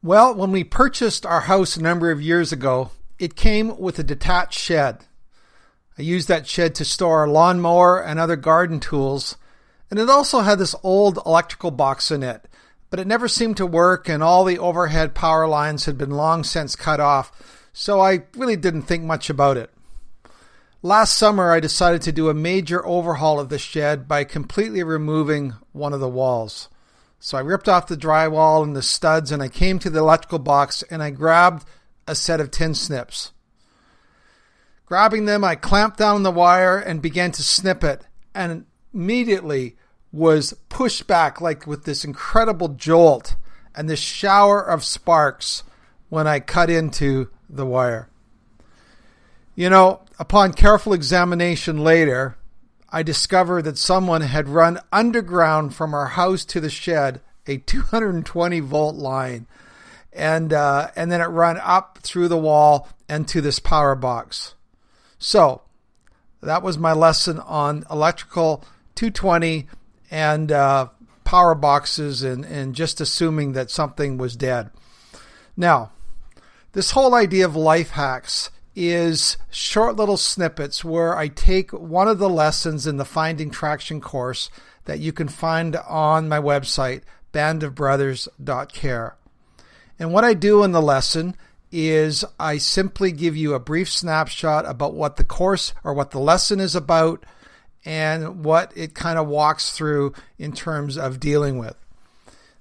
Well, when we purchased our house a number of years ago, it came with a detached shed. I used that shed to store our lawnmower and other garden tools, and it also had this old electrical box in it, but it never seemed to work and all the overhead power lines had been long since cut off, so I really didn't think much about it. Last summer, I decided to do a major overhaul of the shed by completely removing one of the walls. So I ripped off the drywall and the studs, and I came to the electrical box and I grabbed a set of tin snips. Grabbing them, I clamped down the wire and began to snip it, and immediately was pushed back like with this incredible jolt and this shower of sparks when I cut into the wire. You know, upon careful examination later, I discovered that someone had run underground from our house to the shed a 220 volt line, and then it ran up through the wall and to this power box. So that was my lesson on electrical 220 and power boxes and just assuming that something was dead. Now, this whole idea of life hacks is short little snippets where I take one of the lessons in the Finding Traction course that you can find on my website, bandofbrothers.care. And what I do in the lesson is I simply give you a brief snapshot about what the course or what the lesson is about and what it kind of walks through in terms of dealing with.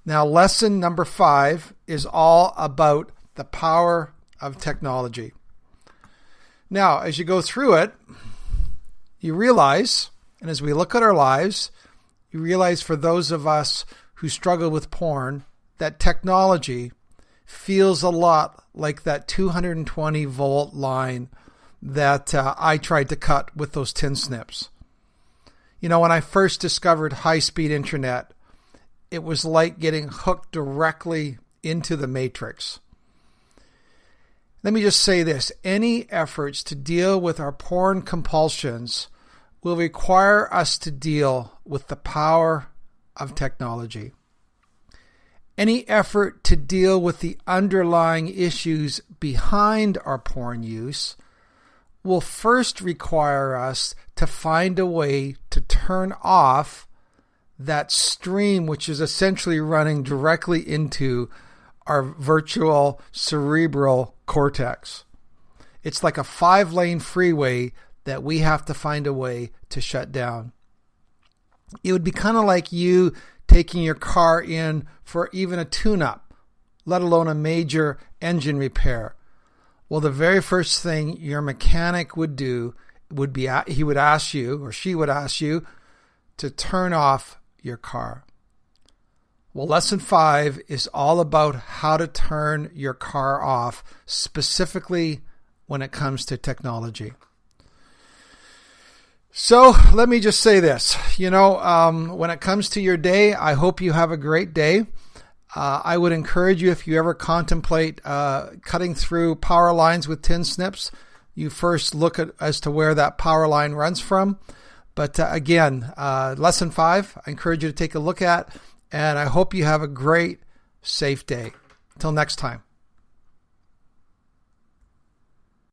Now, lesson number 5 is all about the power of technology. Now, as you go through it, you realize, and as we look at our lives, you realize for those of us who struggle with porn, that technology feels a lot like that 220 volt line that I tried to cut with those tin snips. You know, when I first discovered high-speed internet, it was like getting hooked directly into the matrix. Let me just say this. Any efforts to deal with our porn compulsions will require us to deal with the power of technology. Any effort to deal with the underlying issues behind our porn use will first require us to find a way to turn off that stream, which is essentially running directly into our virtual cerebral cortex. It's like a 5-lane freeway that we have to find a way to shut down. It would be kind of like you taking your car in for even a tune-up, let alone a major engine repair. Well, the very first thing your mechanic would do would be he would ask you, or she would ask you, to turn off your car. Well, lesson 5 is all about how to turn your car off, specifically when it comes to technology. So let me just say this, when it comes to your day, I hope you have a great day. I would encourage you, if you ever contemplate cutting through power lines with tin snips, you first look at as to where that power line runs from. But again, lesson 5, I encourage you to take a look at, and I hope you have a great, safe day. Until next time.